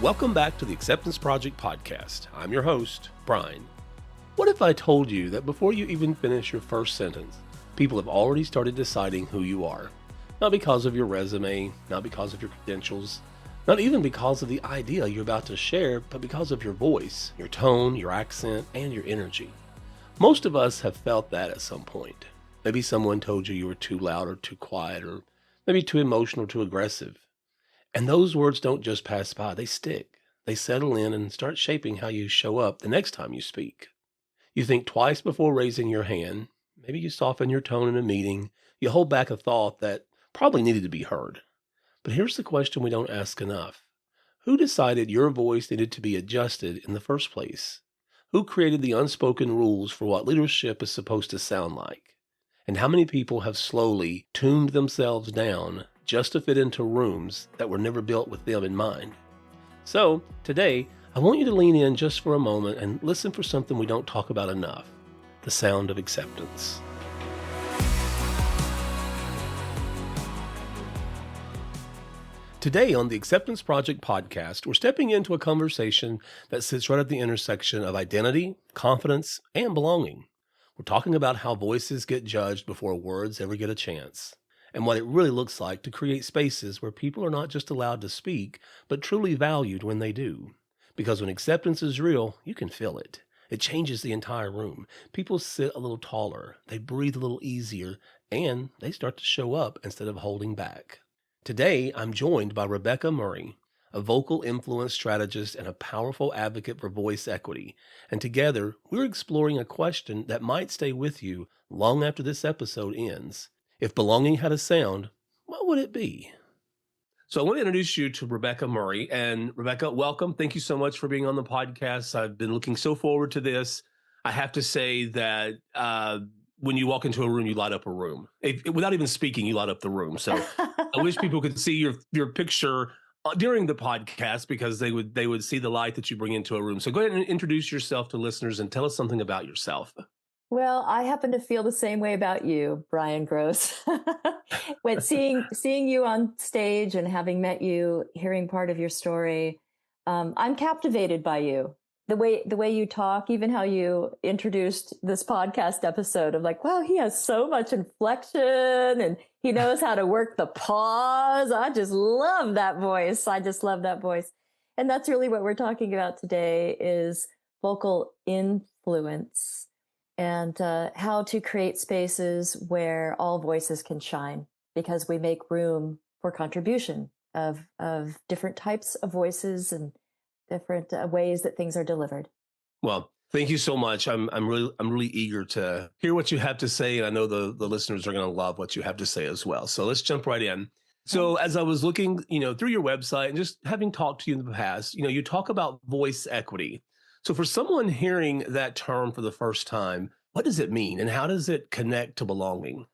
Welcome back to the Acceptance Project podcast. I'm your host, Brian. What if I told you that before you even finish your first sentence, people have already started deciding who you are? Not because of your resume, not because of your credentials, not even because of the idea you're about to share, but because of your voice, your tone, your accent, and your energy. Most of us have felt that at some point. Maybe someone told you you were too loud or too quiet, or maybe too emotional or too aggressive. And those words don't just pass by, they stick. They settle in and start shaping how you show up the next time you speak. You think twice before raising your hand. Maybe you soften your tone in a meeting. You hold back a thought that probably needed to be heard. But here's the question we don't ask enough. Who decided your voice needed to be adjusted in the first place? Who created the unspoken rules for what leadership is supposed to sound like? And how many people have slowly tuned themselves down just to fit into rooms that were never built with them in mind? So, today, I want you to lean in just for a moment and listen for something we don't talk about enough: the sound of acceptance. Today on the Acceptance Project podcast, we're stepping into a conversation that sits right at the intersection of identity, confidence, and belonging. We're talking about how voices get judged before words ever get a chance, and what it really looks like to create spaces where people are not just allowed to speak, but truly valued when they do. Because when acceptance is real, you can feel it. It changes the entire room. People sit a little taller, they breathe a little easier, and they start to show up instead of holding back. Today, I'm joined by Rebecca Murray, a vocal influence strategist and a powerful advocate for voice equity. And together, we're exploring a question that might stay with you long after this episode ends. If belonging had a sound, what would it be? So I want to introduce you to Rebecca Murray. And Rebecca, welcome. Thank you so much for being on the podcast. I've been looking so forward to this. I have to say that when you walk into a room, you light up a room. Without even speaking, you light up the room. So I wish people could see your picture during the podcast, because they would see the light that you bring into a room. So go ahead and introduce yourself to listeners and tell us something about yourself. Well, I happen to feel the same way about you, Brian Gross. When seeing you on stage and having met you, hearing part of your story, I'm captivated by you. The way you talk, even how you introduced this podcast episode of like, wow, he has so much inflection and he knows how to work the pause. I just love that voice. And that's really what we're talking about today is vocal influence and how to create spaces where all voices can shine, because we make room for contribution of different types of voices and different ways that things are delivered. Well, thank you so much. I'm really eager to hear what you have to say, and I know the listeners are going to love what you have to say as well. So let's jump right in. So as I was looking, through your website and just having talked to you in the past, you talk about voice equity. So for someone hearing that term for the first time, what does it mean and how does it connect to belonging?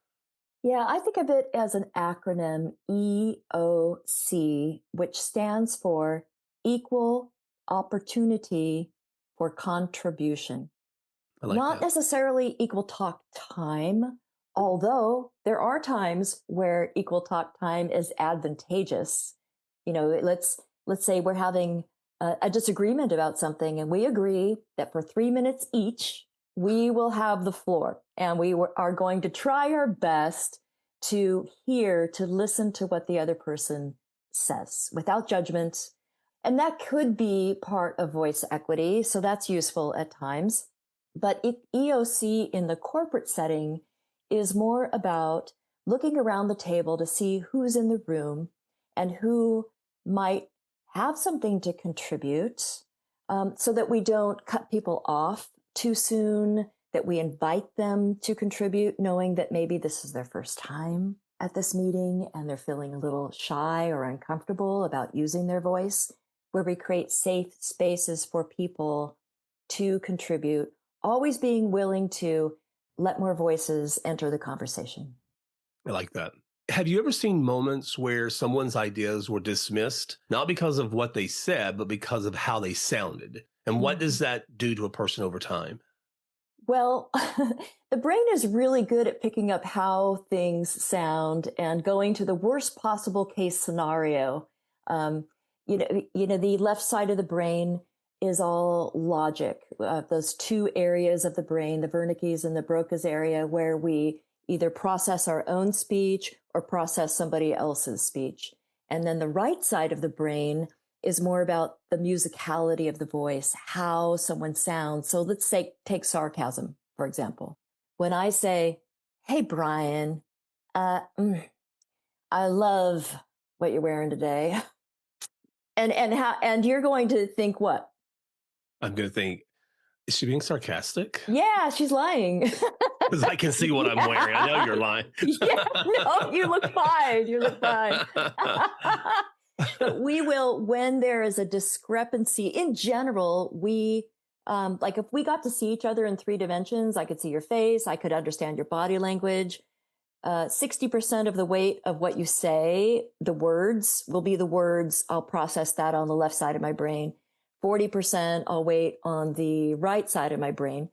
Yeah, I think of it as an acronym, EOC, which stands for Equal Opportunity for Contribution. I like Not that. necessarily equal talk time, although there are times where equal talk time is advantageous. Let's say we're having a disagreement about something, and we agree that for 3 minutes each, we will have the floor, and are going to try our best to listen to what the other person says without judgment. And that could be part of voice equity, so that's useful at times. But EOC in the corporate setting is more about looking around the table to see who's in the room and who might have something to contribute, so that we don't cut people off too soon, that we invite them to contribute, knowing that maybe this is their first time at this meeting and they're feeling a little shy or uncomfortable about using their voice, where we create safe spaces for people to contribute, always being willing to let more voices enter the conversation. I like that. Have you ever seen moments where someone's ideas were dismissed, not because of what they said, but because of how they sounded? And what does Mhm. that do to a person over time? Well, the brain is really good at picking up how things sound and going to the worst possible case scenario. Um, the left side of the brain is all logic. Those two areas of the brain, the Wernicke's and the Broca's area, where we either process our own speech or process somebody else's speech. And then the right side of the brain is more about the musicality of the voice, how someone sounds. So let's say, take sarcasm, for example. When I say, "Hey, Brian, uh, mm, I love what you're wearing today," and you're going to think what? I'm going to think, is she being sarcastic? Yeah, she's lying. Because I can see what I'm wearing. I know Yeah. you're lying. Yeah, no, you look fine. You look fine. But we will, when there is a discrepancy in general, like if we got to see each other in three dimensions, I could see your face, I could understand your body language. 60% of the weight of what you say, the words, will be the words. I'll process that on the left side of my brain. 40% I'll wait on the right side of my brain.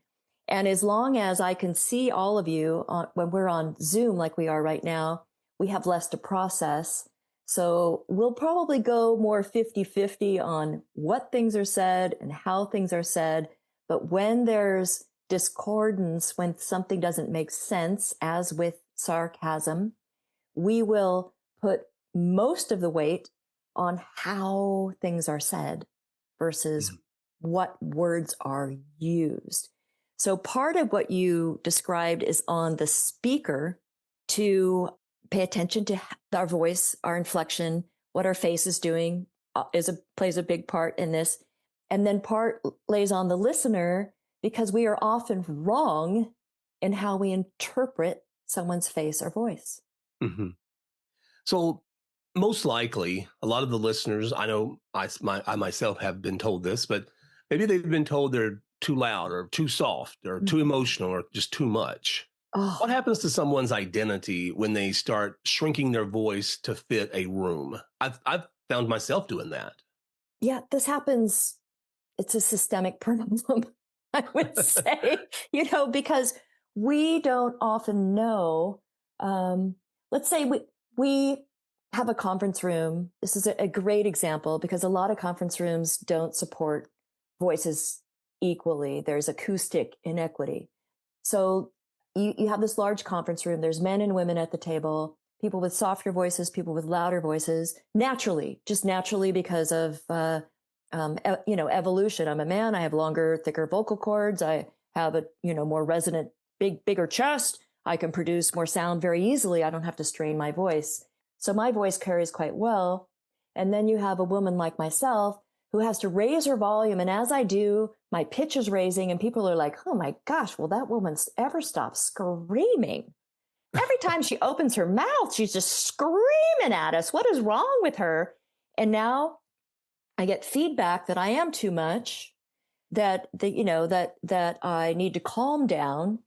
And as long as I can see all of you when we're on Zoom, like we are right now, we have less to process. So we'll probably go more 50-50 on what things are said and how things are said. But when there's discordance, when something doesn't make sense, as with sarcasm, we will put most of the weight on how things are said versus Mhm. what words are used. So part of what you described is on the speaker to pay attention to our voice, our inflection, what our face is doing plays a big part in this. And then part lays on the listener because we are often wrong in how we interpret someone's face or voice. Mhm. So, most likely, a lot of the listeners, I know I myself have been told this, but maybe they've been told they're too loud or too soft or too Mhm. emotional or just too much. What Oh, happens to someone's identity when they start shrinking their voice to fit a room? I've found myself doing that. yeah, this happens. It's a systemic problem, I would say, because we don't often know. Um, let's say we have a conference room. This is a great example because a lot of conference rooms don't support voices equally. There's acoustic inequity. So you have this large conference room. There's men and women at the table, people with softer voices, people with louder voices, naturally, just naturally because of evolution. I'm a man. I have longer, thicker vocal cords. I have a more resonant, bigger chest. I can produce more sound very easily. I don't have to strain my voice, so my voice carries quite well. And then you have a woman like myself who has to raise her volume, and as I do, my pitch is raising, and people are like, "Oh my gosh, will that woman ever stop screaming?" Every time she opens her mouth, she's just screaming at us. What is wrong with her? And now I get feedback that I am too much, that I need to calm down,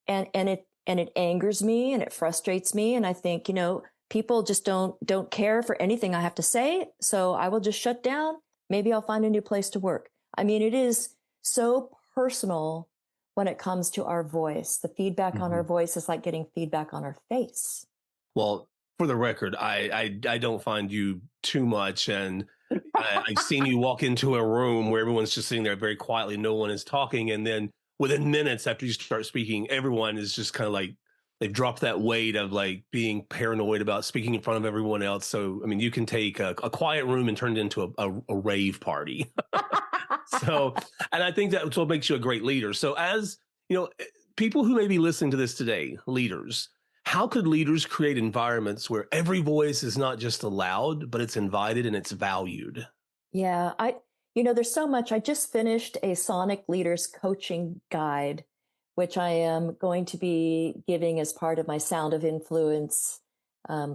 and it angers me and it frustrates me, and I think people just don't care for anything I have to say, so I will just shut down. Maybe I'll find a new place to work. I mean, it is so personal when it comes to our voice. The feedback on our Mhm. voice is like getting feedback on our face. Well, for the record, I don't find you too much, and I've seen you walk into a room where everyone's just sitting there very quietly, no one is talking, and then within minutes after you start speaking, everyone is just kind of like they've dropped that weight of like being paranoid about speaking in front of everyone else. So, I mean, you can take a quiet room and turn it into a rave party. So, and I think that's what makes you a great leader. So, as you know, people who may be listening to this today, leaders, how could leaders create environments where every voice is not just allowed, but it's invited and it's valued? Yeah, there's so much. I just finished a Sonic Leaders coaching guide, which I am going to be giving as part of my Sound of Influence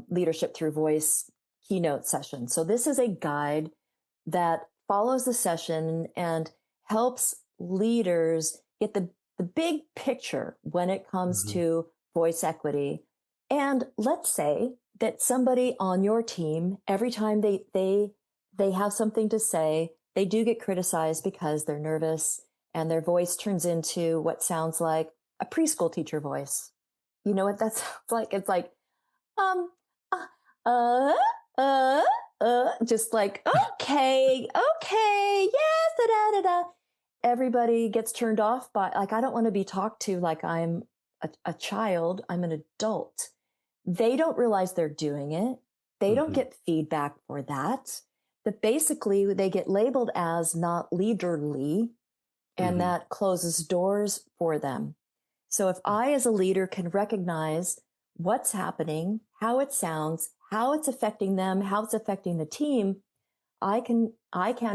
Leadership Through Voice keynote session. So, this is a guide that follows the session and helps leaders get the big picture when it comes Mhm. to voice equity. And let's say that somebody on your team, every time they have something to say, they do get criticized because they're nervous and their voice turns into what sounds like a preschool teacher voice. You know what that sounds like? It's like, um, uh, uh, uh, just like, okay, okay, yes, da da da da. Everybody gets turned off by, like, I don't want to be talked to like I'm a child, I'm an adult. They don't realize they're doing it. They don't Hmm. get feedback for that. But basically, they get labeled as not leaderly, and Hmm. that closes doors for them. So if I, as a leader, can recognize what's happening, how it sounds, how it's affecting them, how it's affecting the team, I can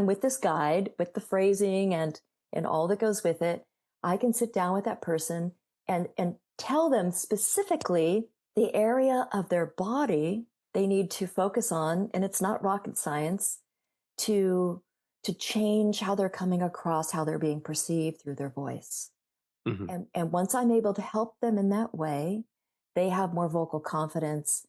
with this guide, with the phrasing and all that goes with it, I can sit down with that person and tell them specifically the area of their body they need to focus on, and it's not rocket science, to to change how they're coming across, how they're being perceived through their voice. Hmm. And once I'm able to help them in that way, they have more vocal confidence.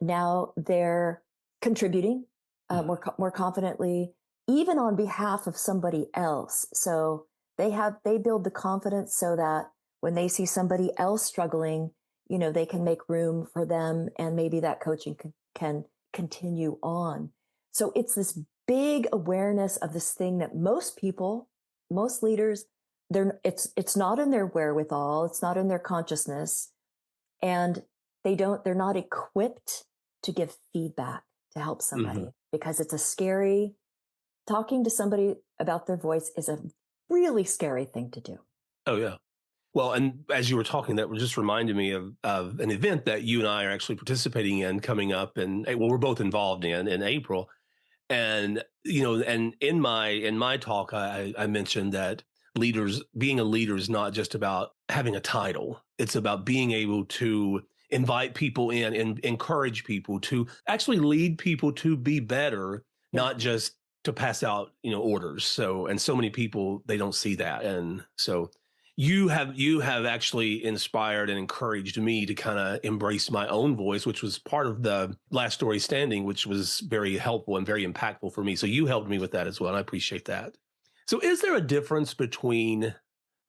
Now they're contributing more confidently, even on behalf of somebody else. So they build the confidence so that when they see somebody else struggling, they can make room for them, and maybe that coaching can continue on. So it's this big awareness of this thing that most people, most leaders, it's not in their wherewithal, it's not in their consciousness, and they're not equipped to give feedback to help Hmm. somebody, because it's a scary, talking to somebody about their voice is a really scary thing to do. Oh, yeah. Well, and as you were talking, that just reminded me of an event that you and I are actually participating in coming up, and well, we're both involved in April. And and in my talk, I mentioned that being a leader is not just about having a title. It's about being able to invite people in and encourage people to actually lead people to be better, Yeah. not just to pass out orders. So, and so many people, they don't see that. And so you have actually inspired and encouraged me to kind of embrace my own voice, which was part of the last story standing, which was very helpful and very impactful for me. So you helped me with that as well, and I appreciate that. So is there a difference between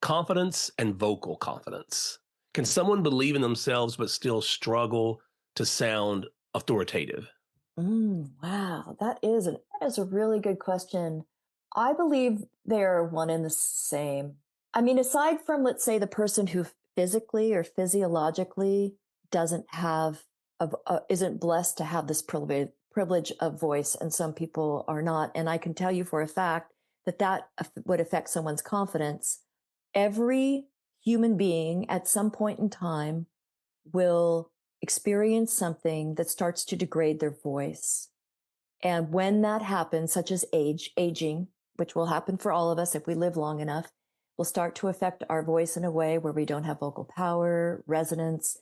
confidence and vocal confidence? Can someone believe in themselves but still struggle to sound authoritative? Wow, that is a really good question. I believe they're one and the same. I mean, aside from, let's say, the person who physically or physiologically doesn't have isn't blessed to have this privilege of voice, and some people are not, and I can tell you for a fact that would affect someone's confidence. Every human being at some point in time will experience something that starts to degrade their voice. And when that happens, such as aging, which will happen for all of us if we live long enough, will start to affect our voice in a way where we don't have vocal power, resonance,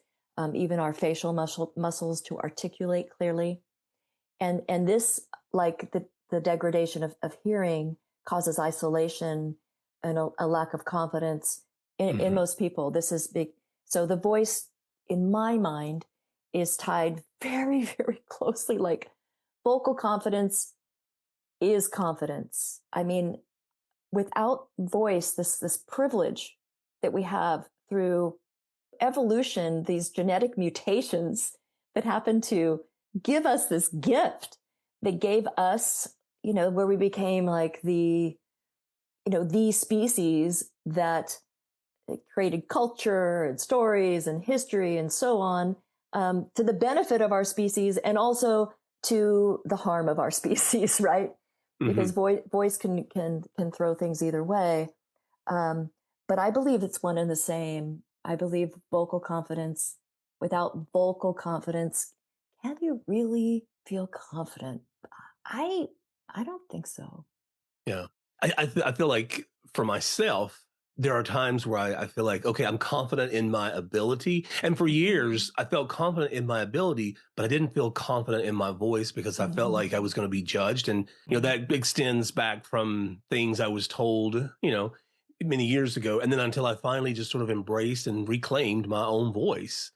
even our facial muscles to articulate clearly. And this, like the degradation of hearing, causes isolation and a lack of confidence in Hmm. most people. This is big. So the voice, in my mind, is tied very, very closely. Like, vocal confidence is confidence. I mean, without voice, this privilege that we have through evolution, these genetic mutations that happen to give us this gift, that gave us, where we became like the species that created culture and stories and history and so on, to the benefit of our species and also to the harm of our species, right? Because Hmm. voice can throw things either way. Um, but I believe it's one and the same. I believe vocal confidence. Without vocal confidence, can you really feel confident? I I don't think so. Yeah. I feel like for myself, there are times where I feel like, okay, I'm confident in my ability. And for Mhm. years, I felt confident in my ability, but I didn't feel confident in my voice because I felt like I Mhm. was going to be judged. And, Yeah. that extends back from things I was told, many years ago. And then until I finally just sort of embraced and reclaimed my own voice,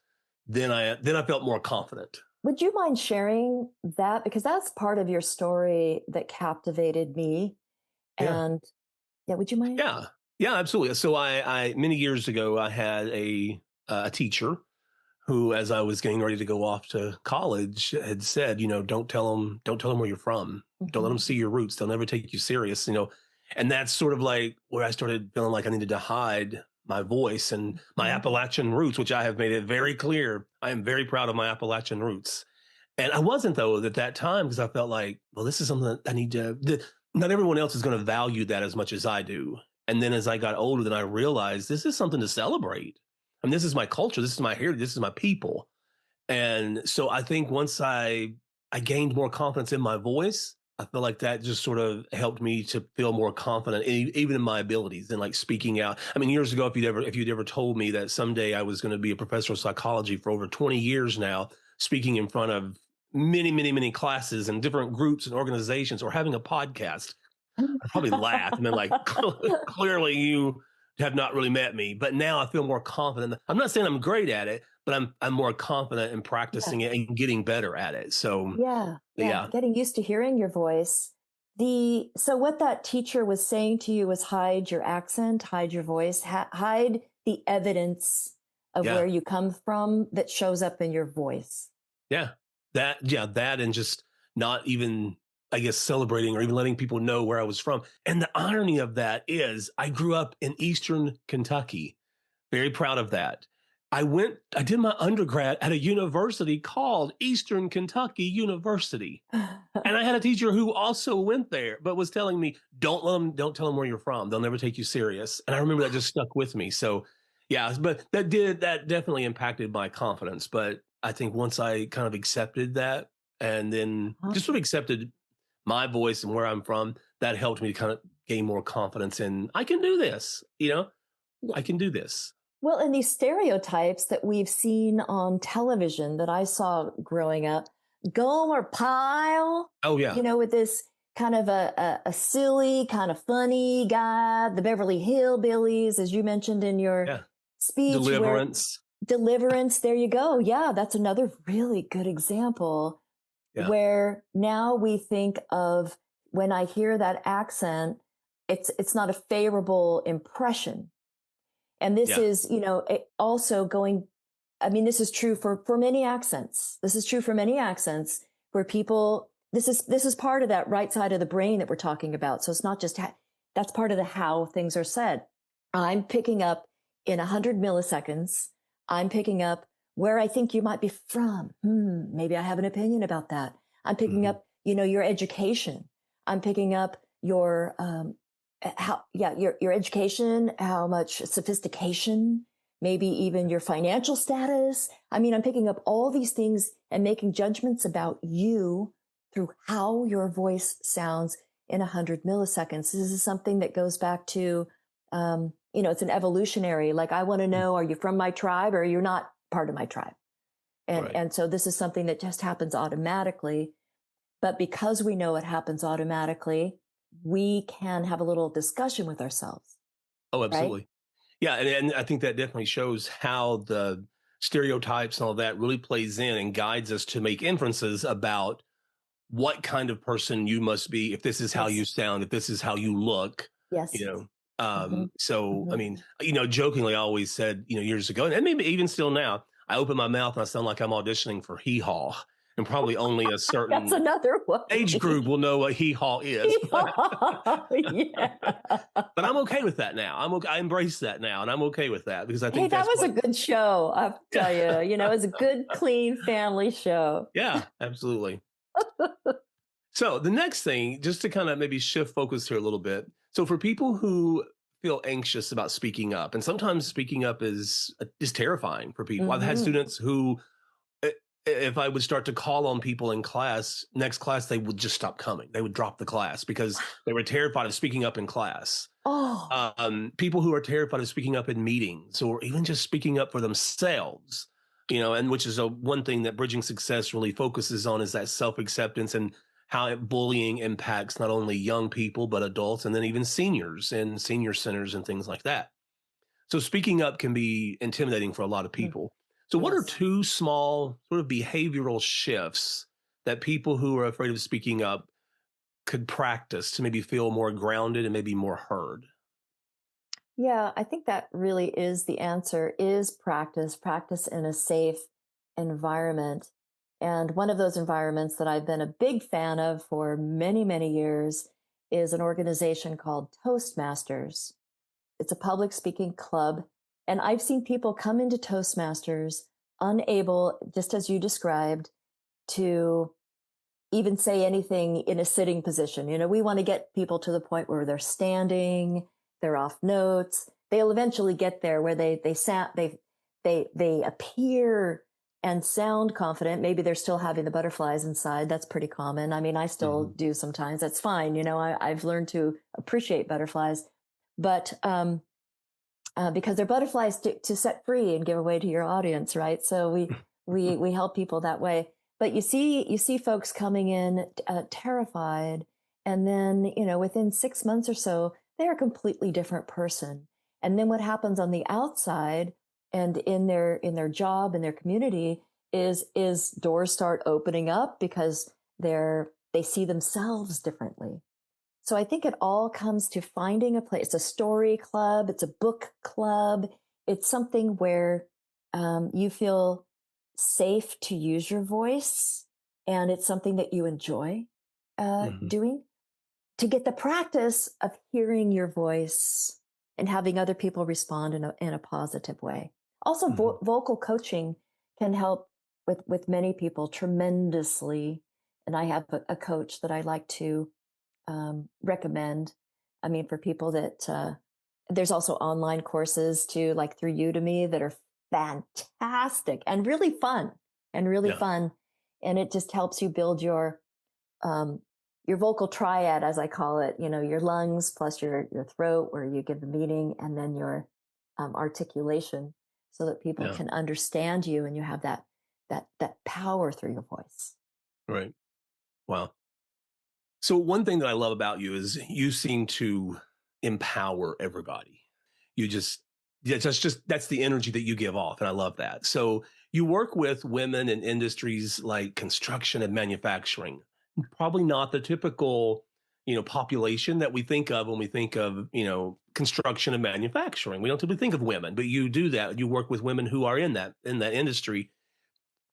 then I felt more confident. Would you mind sharing that? Because that's part of your story that captivated me. Yeah. And yeah, would you mind? Yeah. Yeah, absolutely. So I many years ago, I had a teacher who, as I was getting ready to go off to college, had said, don't tell them where you're from. Don't let Mhm. them see your roots. They'll never take you serious, And that's sort of like where I started feeling like I needed to hide my voice and my Mhm. Appalachian roots, which I have made it very clear. I am very proud of my Appalachian roots. And I wasn't though at that time because I felt like, well, this is something that I need not everyone else is going to value that as much as I do. And then as I got older, then I realized this is something to celebrate. I mean, this is my culture. This is my heritage. This is my people. And so I think once I gained more confidence in my voice, I feel like that just sort of helped me to feel more confident, even in my abilities and like speaking out. I mean, years ago, if you'd ever told me that someday I was going to be a professor of psychology for over 20 years now, speaking in front of many, many, many classes and different groups and organizations, or having a podcast, I'd probably laugh and then like, clearly you have not really met me. But now I feel more confident. I'm not saying I'm great at it, but I'm more confident in Yeah. practicing it and getting better at it. So Yeah. Yeah. yeah, Getting used to hearing your voice. So what that teacher was saying to you was hide your accent, hide your voice, hide the evidence of yeah, where you come from that shows up in your voice. yeah. That and just not even, I guess, celebrating or even letting people know where I was from. And the irony of that is I grew up in Eastern Kentucky. Very proud of that. I did my undergrad at a university called Eastern Kentucky University. And I had a teacher who also went there, but was telling me, don't tell them where you're from. They'll never take you serious. And I remember that just stuck with me. So yeah, but that definitely impacted my confidence. But I think once I kind of accepted that and then Huh? just sort of accepted my voice and where I'm from, that helped me to kind of gain more confidence in I can do this, Yeah. I can do this. Well, and these stereotypes that we've seen on television that I saw growing up, Gomer Pyle, Oh yeah. with this kind of a silly, kind of funny guy, the Beverly Hillbillies, as you mentioned in your Yeah. speech, where Deliverance. Deliverance, there you go. Yeah, that's another really good example Yeah. where now we think of when I hear that accent, it's not a favorable impression. And this Yeah. is, also going, I mean, this is true for many accents. This is true for many accents where people, this is part of that right side of the brain that we're talking about. So it's not just, that's part of the how things are said. I'm picking up in 100 milliseconds. I'm picking up where I think you might be from. Maybe I have an opinion about that. I'm picking Mhm. up, your education. I'm picking up your your education, how much sophistication, maybe even your financial status. I mean, I'm picking up all these things and making judgments about you through how your voice sounds in 100 milliseconds. This is something that goes back to it's an evolutionary, like, I want to Mm. know, are you from my tribe or you're not part of my tribe? and Right. and so this is something that just happens automatically, but because we know it happens automatically, we can have a little discussion with ourselves, Oh, right? absolutely. Yeah, and I think that definitely shows how the stereotypes and all that really plays in and guides us to make inferences about what kind of person you must be if this is how you Yes. sound, if this is how you look, you Yes. know. Hmm. So I Hmm. mean, jokingly I always said, years ago, and maybe even still now, I open my mouth and I sound like I'm auditioning for hee haw. And probably only a That's certain another one. age group will know what hee haw is. Yeah. But I'm okay with that now. I'm okay. I embrace that now, and I'm okay with that because I Hey, think that that's was a what. good show. I have to Yeah, tell you, it was a good, clean family show. yeah, absolutely. So the next thing, just to kind of maybe shift focus here a little bit. So for people who feel anxious about speaking up, and sometimes speaking up is terrifying for people. I've had Hmm. students who, i- if I would start to call on people in class, next class they would just stop coming. They would drop the class because they were terrified of speaking up in class. Oh, People who are terrified of speaking up in meetings or even just speaking up for themselves, and which is one thing that Bridging Success really focuses on is that self acceptance and how bullying impacts not only young people, but adults and then even seniors and senior centers and things like that. So speaking up can be intimidating for a lot of mhm. people. So, what are Yes. two small sort of behavioral shifts that people who are afraid of speaking up could practice to maybe feel more grounded and maybe more heard? Yeah, I think that really is the answer is practice, practice in a safe environment. And one of those environments that I've been a big fan of for many, many years is an organization called Toastmasters. It's a public speaking club. And I've seen people come into Toastmasters unable, just as you described, to even say anything in a sitting position. We want to get people to the point where they're standing, they're off notes. They'll eventually get there where they appear and sound confident. Maybe they're still having the butterflies inside. That's pretty common. I mean, I still Hmm. do sometimes. That's fine. I've learned to appreciate butterflies, but because they're butterflies to set free and give away to your audience, right? So we help people that way. But you see folks coming in terrified, and then within 6 months or so, they're a completely different person. And then what happens on the outside and in their job in their community is doors start opening up because they see themselves differently. So I think it all comes to finding a place. It's a story club, it's a book club, it's something where you feel safe to use your voice, and it's something that you enjoy Hmm. doing to get the practice of hearing your voice and having other people respond in a positive way. Also, Hmm. vocal coaching can help with many people tremendously. And I have a coach that I like to recommend. I mean, for people that there's also online courses too, like through Udemy, that are fantastic and really fun and really Yeah. fun. And it just helps you build um, your vocal triad, as I call it. Your lungs plus your throat, where you give the meaning, and then your articulation, so that people Yeah. can understand you, and you have that power through your voice. Right. Wow. So one thing that I love about you is you seem to empower everybody. You just yeah, that's the energy that you give off, and I love that. So you work with women in industries like construction and manufacturing. Probably not the typical, population that we think of when we think of, construction and manufacturing. We don't typically think of women, but you do that. You work with women who are in that industry.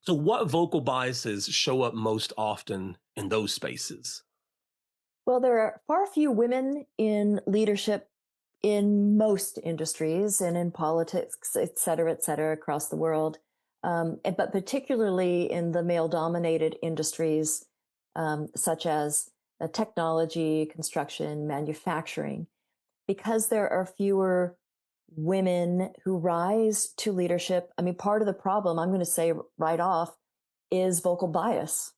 So what vocal biases show up most often in those spaces? Well, there are far few women in leadership in most industries and in politics, et cetera, across the world. But particularly in the male dominated industries, such as technology, construction, manufacturing, because there are fewer women who rise to leadership. I mean, part of the problem, I'm going to say right off, is vocal bias.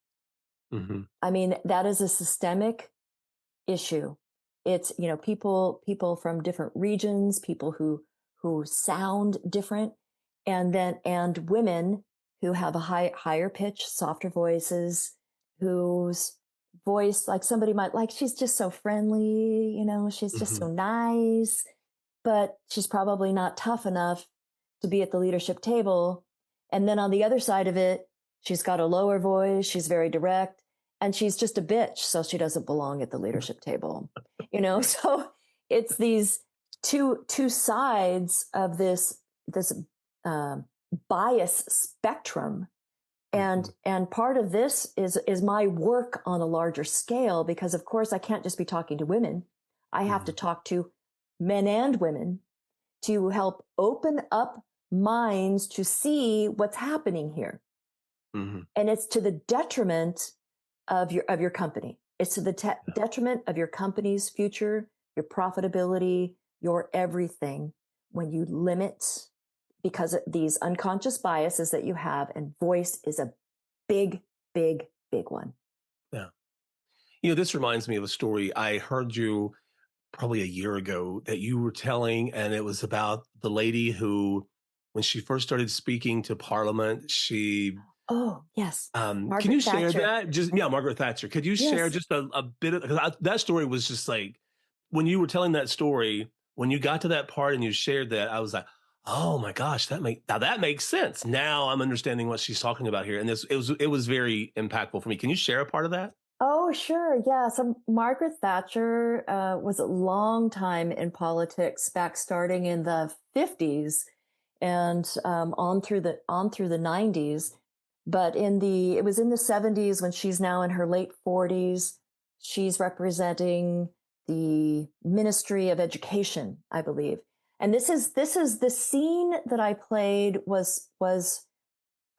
Hmm. I mean, that is a systemic issue. It's people from different regions, people who sound different, and women who have a higher pitch, softer voices, whose voice, like, somebody might like, she's just so friendly, she's just Hmm. so nice, but she's probably not tough enough to be at the leadership table. And then on the other side of it, she's got a lower voice, she's very direct, and she's just a bitch, so she doesn't belong at the leadership table. Right. So it's these two sides of this uh, bias spectrum, Hmm. and part of this is my work on a larger scale, because of course I can't just be talking to women. I have to Hmm. talk to men and women to help open up minds to see what's happening here. Hmm. And it's to the detriment of your company. It's to the Yeah. detriment of your company's future, your profitability, your everything, when you limit, because of these unconscious biases that you have, and voice is a big, big, big one. Yeah. This reminds me of a story I heard you probably a year ago that you were telling, and it was about the lady who, when she first started speaking to Parliament, she Oh, yes. can you Margaret share Thatcher. that? Just yeah, Margaret Thatcher. Could you share Yes. just a bit of, because that story was just like, when you were telling that story, when you got to that part and you shared that, I was like, Oh my gosh, that makes sense. Now I'm understanding what she's talking about here, and it was very impactful for me. Can you share a part of that? Oh, sure. Yeah. So Margaret Thatcher was a long time in politics, back starting in the 50s and on through the 90s. But it was in the 70s when she's now in her late 40s. She's representing the Ministry of Education, I believe. And this is the scene that I played was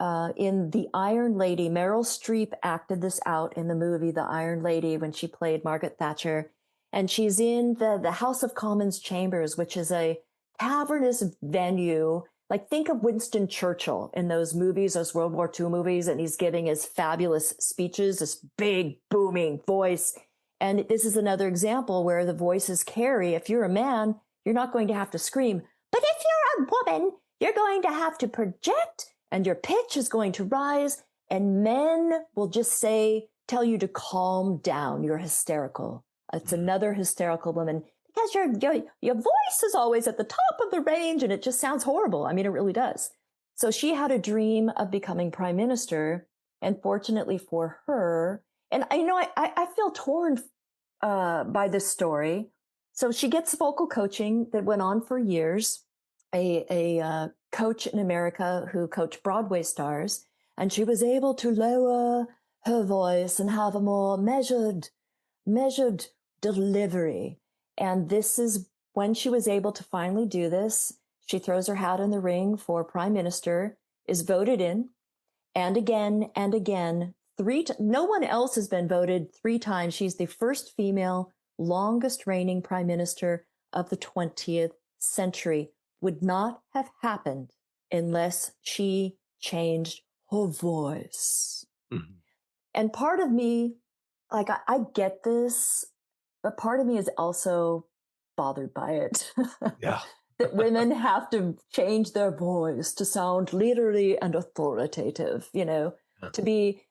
in The Iron Lady. Meryl Streep acted this out in the movie The Iron Lady when she played Margaret Thatcher. And she's in the House of Commons chambers, which is a cavernous venue. Like, think of Winston Churchill in those movies, those World War II movies, and he's giving his fabulous speeches, this big, booming voice. And this is another example where the voices carry. If you're a man, you're not going to have to scream. But if you're a woman, you're going to have to project, and your pitch is going to rise, and men will just tell you to calm down. You're hysterical. It's another hysterical woman because your voice is always at the top of the range and it just sounds horrible. I mean, it really does. So she had a dream of becoming prime minister, and fortunately for her, and I feel torn by this story. So she gets vocal coaching that went on for years. A coach in America who coached Broadway stars, and she was able to lower her voice and have a more measured delivery. And this is when she was able to finally do this. She throws her hat in the ring for prime minister, is voted in, and again and again. No one else has been voted 3 times. She's the first female, longest reigning prime minister of the 20th century. Would not have happened unless she changed her voice. Mhm. And part of me, like, I get this, but part of me is also bothered by it. Yeah. That women have to change their voice to sound literary and authoritative, to be,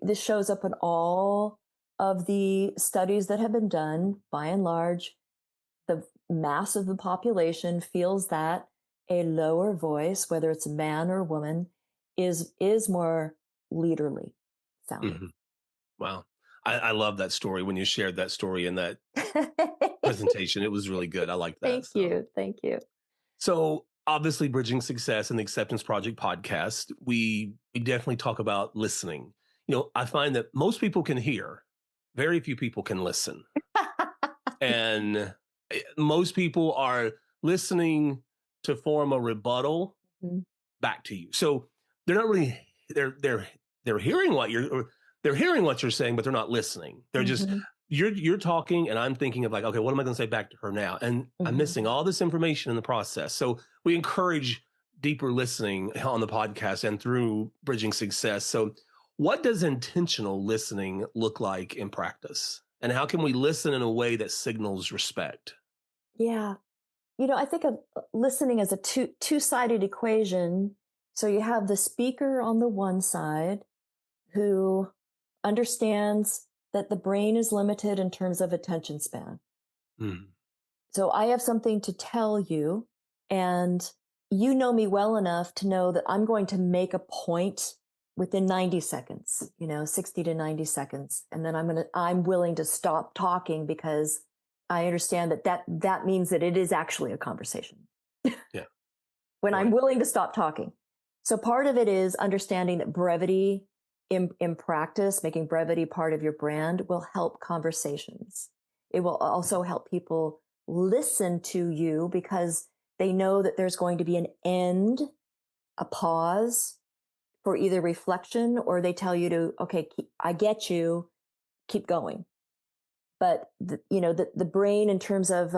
this shows up in all of the studies that have been done. By and large, the mass of the population feels that a lower voice, whether it's a man or woman, is more leaderly sounding. Mhm. Wow. I love that story when you shared that story in that presentation. It was really good. I like that. Thank you. Thank you. So obviously, Bridging Success and the Acceptance Project podcast, we definitely talk about listening. I find that most people can hear, very few people can listen. And most people are listening to form a rebuttal Mhm. back to you. So they're not really they're hearing they're hearing what you're saying, but they're not listening. They're just Mhm. you're talking, and I'm thinking of like, okay, what am I going to say back to her now? And I'm Mhm. missing all this information in the process. So we encourage deeper listening on the podcast and through Bridging Success. So what does intentional listening look like in practice? And how can we listen in a way that signals respect? Yeah. I think of listening as a two-sided equation. So you have the speaker on the one side who understands that the brain is limited in terms of attention span. Mm, So I have something to tell you, and you know me well enough to know that I'm going to make a point within 90 seconds, 60 to 90 seconds. And then I'm willing to stop talking because I understand that means that it is actually a conversation yeah, when I'm right. willing to stop talking. So part of it is understanding that brevity in practice, making brevity part of your brand, will help conversations. It will also help people listen to you because they know that there's going to be an end, a pause for either reflection, or they tell you to, okay, I get you, keep going. But the brain, in terms of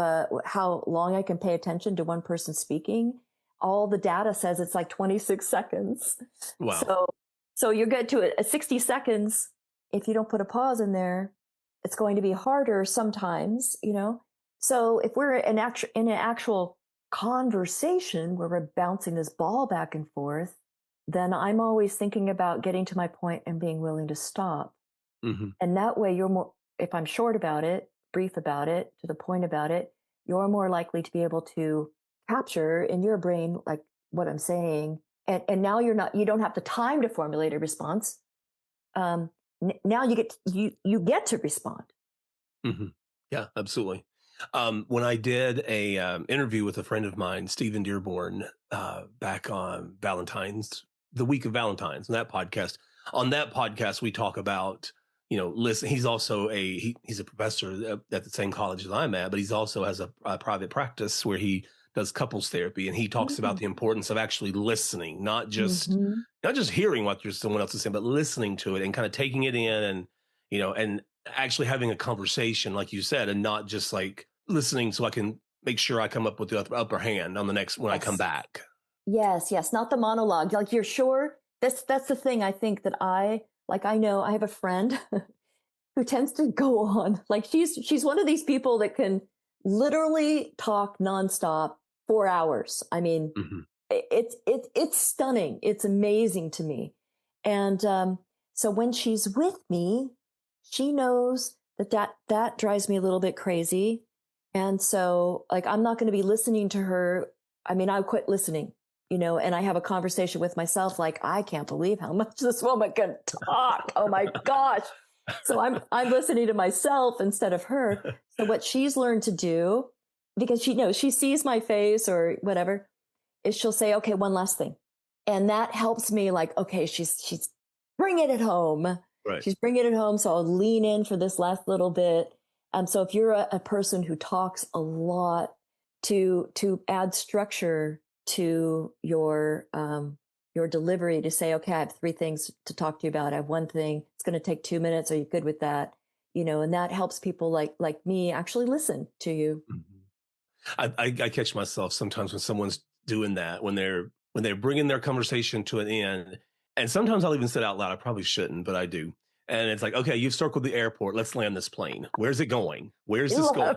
how long I can pay attention to one person speaking, all the data says it's like 26 seconds. Wow. So you're good to it at 60 seconds. If you don't put a pause in there, it's going to be harder sometimes. So if we're in an actual conversation where we're bouncing this ball back and forth, then I'm always thinking about getting to my point and being willing to stop. Hmm. And that way you're more, if I'm short about it, brief about it, to the point about it, you're more likely to be able to capture in your brain like what I'm saying, and now you don't have the time to formulate a response. Now you get to respond. Mhm. Yeah, absolutely. When I did a interview with a friend of mine, Stephen Dearborn, back on the week of Valentine's, on that podcast, we talk about, listen. He's also he's a professor at the same college that I'm at, but he's also has a private practice where he does couples therapy, and he talks about Mm. the importance of actually listening, Mhm. not just hearing what someone else is saying, but listening to it and kind of taking it in, and actually having a conversation, like you said, and not just like listening so I can make sure I come up with the upper hand on the next when I come Yes. back. Yes, yes, not the monologue. Like you're sure that's the thing I think that I know I have a friend who tends to go on. Like she's one of these people that can literally talk nonstop 4 hours. I mean, Mhm. it's stunning. It's amazing to me. And so when she's with me, she knows that drives me a little bit crazy. And so like I'm not going to be listening to her. I mean, I quit listening, and I have a conversation with myself like I can't believe how much this woman can talk. Oh my gosh. So I'm listening to myself instead of her. So what she's learned to do, because she sees my face or whatever, is she'll say, okay, one last thing. And that helps me like, okay, she's bringing it home. Right. She's bringing it home. So I'll lean in for this last little bit. So if you're a person who talks a lot, to add structure to your delivery, to say, okay, I have three things to talk to you about. I have one thing. It's going to take 2 minutes. Are you good with that? And that helps people like me actually listen to you. Mhm. I catch myself sometimes when someone's doing that, when they're bringing their conversation to an end, and sometimes I'll even say it out loud. I probably shouldn't, but I do. And it's like, okay, you've circled the airport. Let's land this plane. Where's it going? I Where's this going? love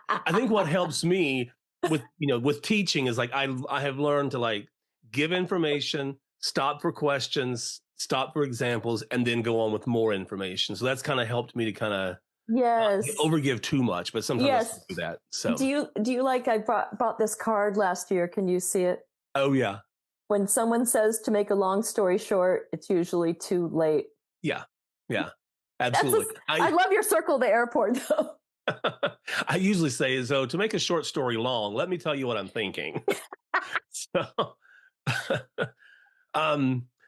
I think what that. helps me with teaching is like I have learned to like give information, stop for questions, stop for examples, and then go on with more information. So that's kind of helped me to kind of Yes. overgive too much, but sometimes I still Yes. do that. So, Do you like I bought this card last year. Can you see it? oh yeah, When someone says to make a long story short, it's usually too late. yeah, yeah, That's absolutely. just I love your circle the airport though. I usually say, so to make a short story long, let me tell you what I'm thinking. So,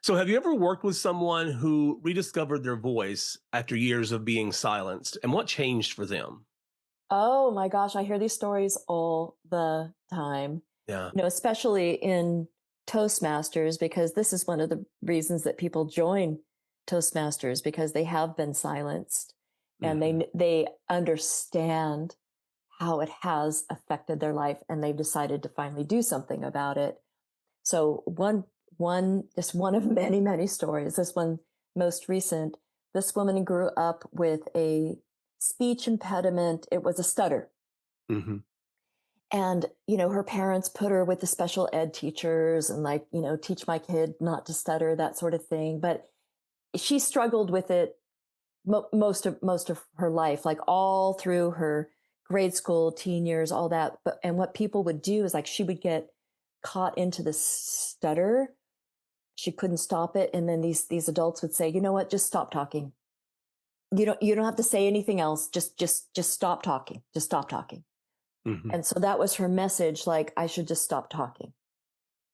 so have you ever worked with someone who rediscovered their voice after years of being silenced, and what changed for them? Oh my gosh, I hear these stories all the time. Yeah. Especially in Toastmasters, because this is one of the reasons that people join Toastmasters, because they have been silenced and Hmm. they understand how it has affected their life, and they've decided to finally do something about it. So just one of many, many stories. This one most recent. This woman grew up with a speech impediment. It was a stutter. Hmm. And, her parents put her with the special ed teachers and like, teach my kid not to stutter, that sort of thing. But she struggled with it most of her life, like all through her grade school, teen years, all that. And what people would do is like she would get caught into the stutter. She couldn't stop it, and then these adults would say, "You know what? Just stop talking. You don't have to say anything else. Just stop talking. Just stop talking." Hmm. And so that was her message, like I should just stop talking.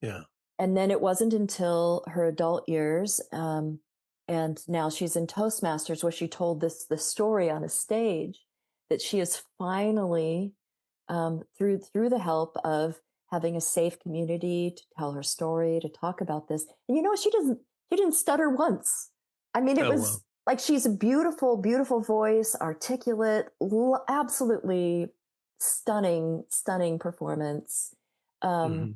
Yeah. And then it wasn't until her adult years, and now she's in Toastmasters, where she told this story on a stage, that she is finally, through the help of having a safe community to tell her story, to talk about this. And she didn't stutter once. I mean, it Oh well. was like she's a beautiful, beautiful voice, articulate, absolutely stunning, stunning performance. Um, Hmm.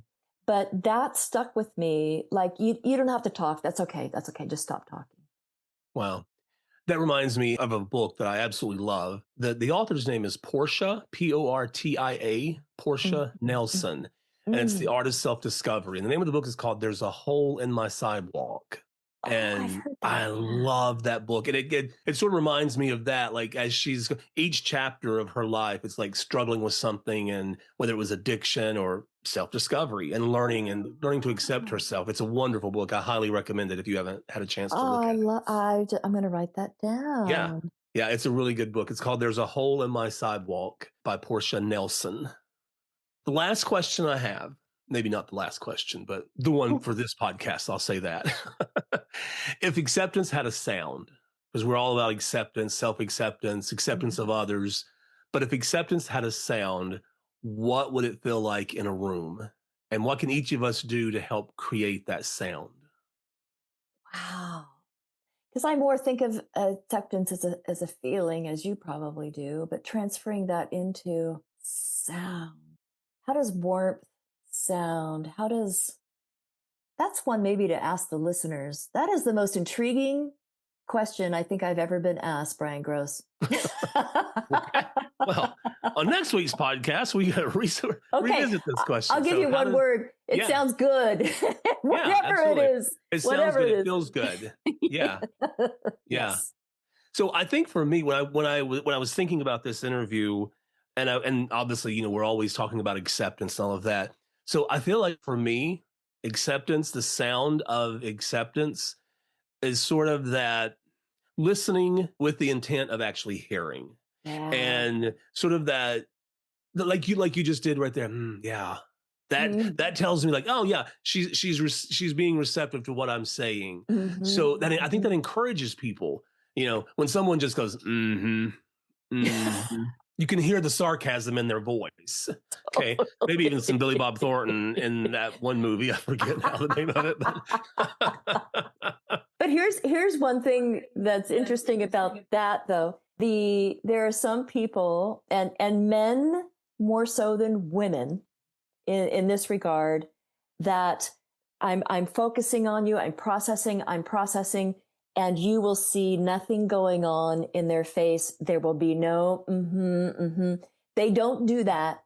but that stuck with me. Like you don't have to talk. That's okay. That's okay. Just stop talking. Wow. That reminds me of a book that I absolutely love. The author's name is Portia, Portia, Portia Mhm. Nelson, and it's The Mm. Art of Self-Discovery. And the name of the book is called There's a Hole in My Sidewalk. Oh, I've And heard that. I Yeah. love that book. And it sort of reminds me of that. Like as she's each chapter of her life, it's like struggling with something, and whether it was addiction or self-discovery and learning to accept Oh, herself. It's a wonderful book. I highly recommend it if you haven't had a chance to look oh, at it. I'm going to write that Yeah. down. Yeah, it's a really good book. It's called There's a Hole in My Sidewalk by Portia Nelson. The last question I have, maybe not the last question, but the one for this podcast, I'll say that. If acceptance had a sound, because we're all about acceptance, self acceptance, acceptance of Mhm. others, but if acceptance had a sound, what would it feel like in a room? And what can each of us do to help create that sound? Wow. Because I more think of acceptance as a feeling, as you probably do, but transferring that into sound. How does warmth sound? How does That's one maybe to ask the listeners. That is the most intriguing question I think I've ever been asked, Brian Gross. Okay. Well, on next week's podcast, we got to Okay, revisit this I'll question. give So, you how one does, word. It yeah, sounds good. yeah, Whatever it absolutely. is. It sounds Whatever good. it It is. feels good. Yeah, yeah. Yes. So I think for me, when I was thinking about this interview, and obviously, we're always talking about acceptance and all of that. So I feel like for me, acceptance, the sound of acceptance, is sort of that listening with the intent of actually hearing, Yeah. and sort of that, like you just did right there. Yeah, that Mhm. tells me like, oh yeah, she's being receptive to what I'm saying. Mhm. So I think Mhm. that encourages people. When someone just goes, mm-hmm, mm-hmm, you can hear the sarcasm in their voice. Okay, maybe even some Billy Bob Thornton in that one movie. I forget now the name of it, but But here's one thing that's interesting about that though. There are some people and men more so than women in this regard that I'm focusing on you, I'm processing, and you will see nothing going on in their face. There will be no They don't do that.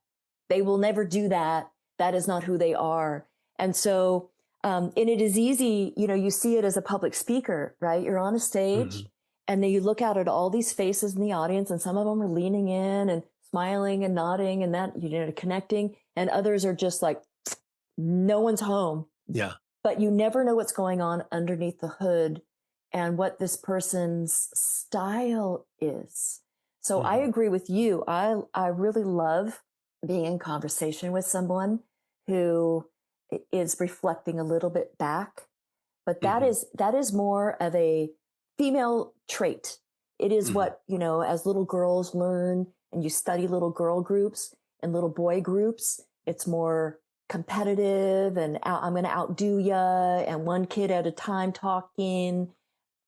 They will never do that. That is not who they are. And so and it is easy, you see it as a public speaker, right? You're on a stage Mhm. and then you look out at all these faces in the audience, and some of them are leaning in and smiling and nodding and that, connecting. And others are just like, no one's home. Yeah. But you never know what's going on underneath the hood and what this person's style is. So I Mhm. agree with you. I really love being in conversation with someone who is reflecting a little bit back, but that Mhm. is that is more of a female trait. It is Mhm. what, as little girls learn, and you study little girl groups and little boy groups, it's more competitive and I'm going to outdo ya, and one kid at a time talking.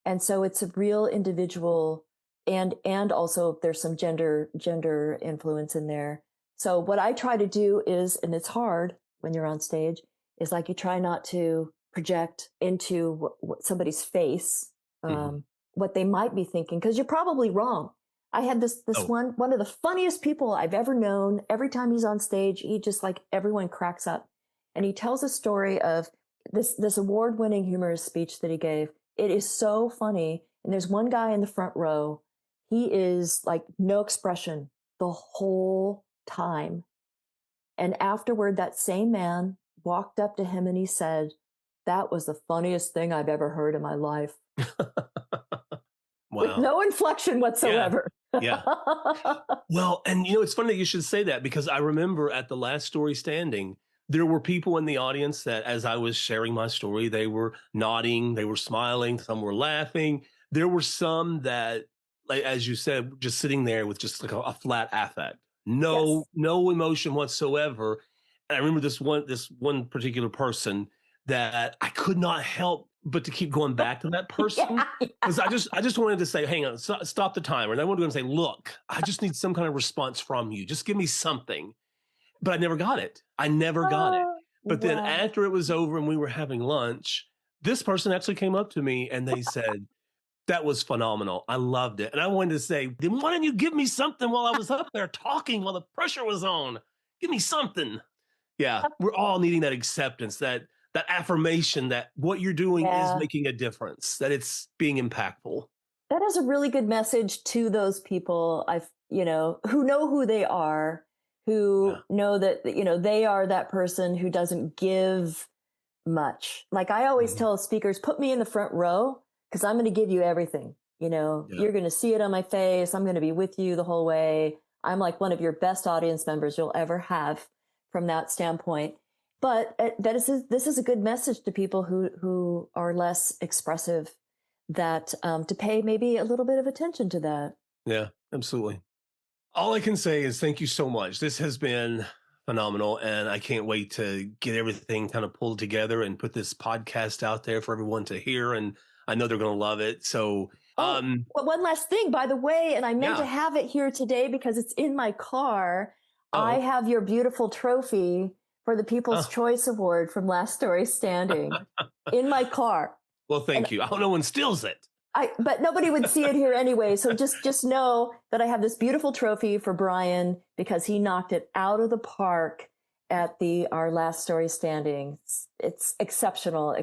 And so it's a real individual, and also there's some gender influence in there. So what I try to do is, and it's hard when you're on stage, is like you try not to project into what somebody's face, Mhm. what they might be thinking, because you're probably wrong. I had this Oh, one of the funniest people I've ever known. Every time he's on stage, he just, like, everyone cracks up, and he tells a story of this award-winning humorous speech that he gave. It is so funny. And there's one guy in the front row. He is like no expression the whole time. And afterward, that same man walked up to him and he said, "That was the funniest thing I've ever heard in my life," with wow. no inflection Yeah. whatsoever. Yeah. Well, and it's funny that you should say that, because I remember at the last story standing, there were people in the audience that, as I was sharing my story, they were nodding, they were smiling, some were laughing. There were some that, like as you said, just sitting there with just like a flat affect, Yes. no emotion whatsoever. And I remember this one particular person that I could not help but to keep going back to that person, Yeah. because I just wanted to say, hang on, stop the timer. And I wanted to say, look, I just need some kind of response from you. Just give me something. But I never got it. I never got it. Oh, But then wow. after it was over and we were having lunch, this person actually came up to me and they said, that was phenomenal. I loved it. And I wanted to say, then why didn't you give me something while I was up there talking while the pressure was on? Give me something. Yeah, we're all needing that acceptance, that affirmation that what you're doing is Yeah. making a difference, that it's being impactful. That is a really good message to those people who know who they are, Yeah. who know that, they are that person who doesn't give much. Like I always Mhm. tell speakers, put me in the front row because I'm going to give you everything. Yeah. You're going to see it on my face. I'm going to be with you the whole way. I'm like one of your best audience members you'll ever have from that standpoint. But this is a good message to people who are less expressive, that to pay maybe a little bit of attention to that. Yeah, absolutely. All I can say is thank you so much. This has been phenomenal, and I can't wait to get everything kind of pulled together and put this podcast out there for everyone to hear. And I know they're going to love it. So, Oh, well, one last thing, by the way, and I meant to yeah. have it here today because it's in my car. I Oh, have your beautiful trophy for the People's oh. Choice Award from Last Story Standing in my car. Well, And thank you. I hope no one steals it. but nobody would see it here anyway. So just know that I have this beautiful trophy for Brian because he knocked it out of the park at our Last Story Standing. It's exceptional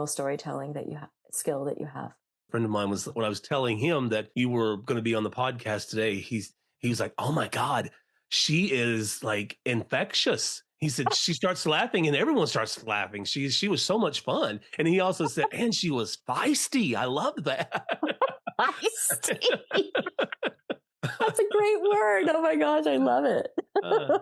storytelling that you have, skill that you have. Friend of mine was when I was telling him that you were going to be on the podcast today. He was like, "Oh my god, she is like infectious." He said she starts laughing and everyone starts laughing. She was so much fun. And he also said, and she was feisty. I loved that. Feisty. That's a great word. Oh my gosh, I love it. Uh,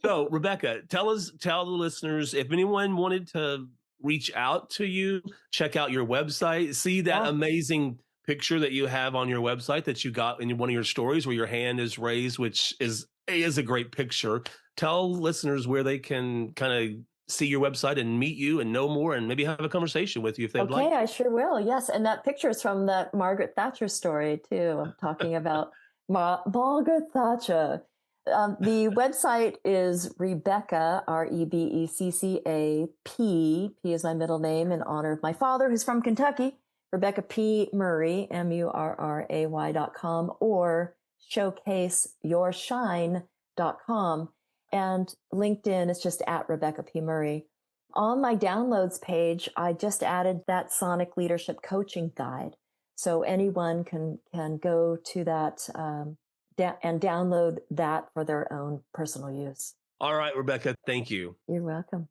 so Rebecca, tell the listeners if anyone wanted to reach out to you, check out your website, see that Yeah. amazing picture that you have on your website that you got in one of your stories where your hand is raised, which is a great picture. Tell listeners where they can kind of see your website and meet you and know more and maybe have a conversation with you if they'd like Okay, to. I sure will. Yes, and that picture is from that Margaret Thatcher story too. I'm talking about Margaret Thatcher. The website is Rebecca, Rebecca P. P is my middle name in honor of my father, who's from Kentucky. Rebecca P. Murray, MURRAY.com, or showcaseyourshine.com. And LinkedIn is just at Rebecca P. Murray. On my downloads page, I just added that Sonic Leadership Coaching Guide. So anyone can go to that and download that for their own personal use. All right, Rebecca, thank you. You're welcome.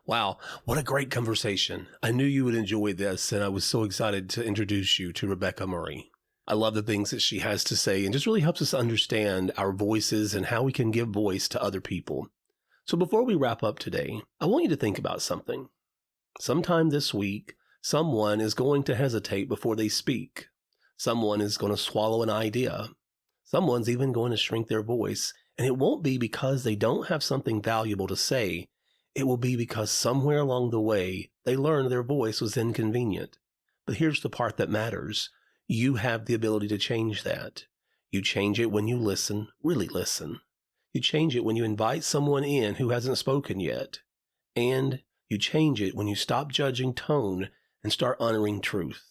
Wow, what a great conversation. I knew you would enjoy this, and I was so excited to introduce you to Rebecca Murray. I love the things that she has to say and just really helps us understand our voices and how we can give voice to other people. So before we wrap up today, I want you to think about something. Sometime this week, someone is going to hesitate before they speak. Someone is going to swallow an idea. Someone's even going to shrink their voice, and it won't be because they don't have something valuable to say. It will be because somewhere along the way, they learned their voice was inconvenient. But here's the part that matters. You have the ability to change that. You change it when you listen, really listen. You change it when you invite someone in who hasn't spoken yet. And you change it when you stop judging tone and start honoring truth.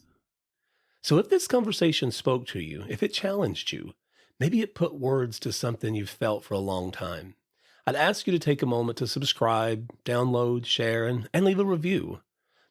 So if this conversation spoke to you, if it challenged you, maybe it put words to something you've felt for a long time, I'd ask you to take a moment to subscribe, download, share, and leave a review.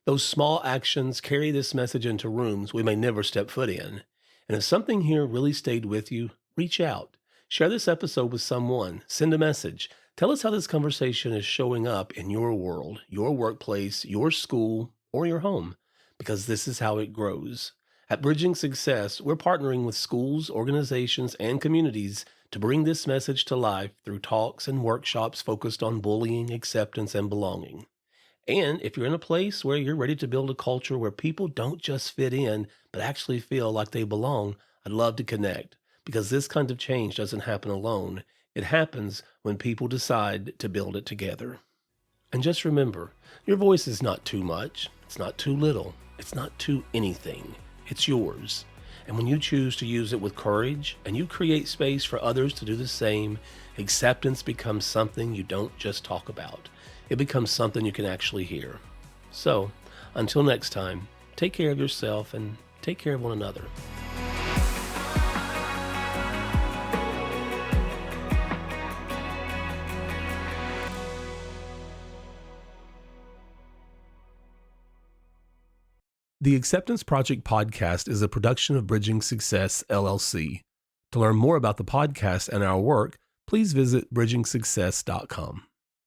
Those small actions carry this message into rooms we may never step foot in. And if something here really stayed with you, reach out. Share this episode with someone. Send a message. Tell us how this conversation is showing up in your world, your workplace, your school, or your home, because this is how it grows. At Bridging Success, we're partnering with schools, organizations, and communities to bring this message to life through talks and workshops focused on bullying, acceptance, and belonging. And if you're in a place where you're ready to build a culture where people don't just fit in, but actually feel like they belong, I'd love to connect, because this kind of change doesn't happen alone. It happens when people decide to build it together. And just remember, your voice is not too much, it's not too little, it's not too anything. It's yours. And when you choose to use it with courage and you create space for others to do the same, acceptance becomes something you don't just talk about. It becomes something you can actually hear. So, until next time, take care of yourself and take care of one another. The Acceptance Project podcast is a production of Bridging Success, LLC. To learn more about the podcast and our work, please visit bridgingsuccess.com.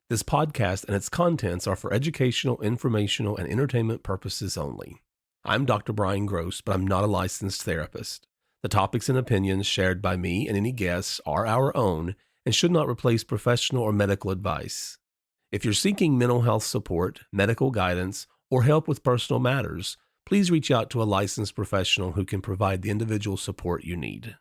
This podcast and its contents are for educational, informational, and entertainment purposes only. I'm Dr. Brian Gross, but I'm not a licensed therapist. The topics and opinions shared by me and any guests are our own and should not replace professional or medical advice. If you're seeking mental health support, medical guidance, or help with personal matters, please reach out to a licensed professional who can provide the individual support you need.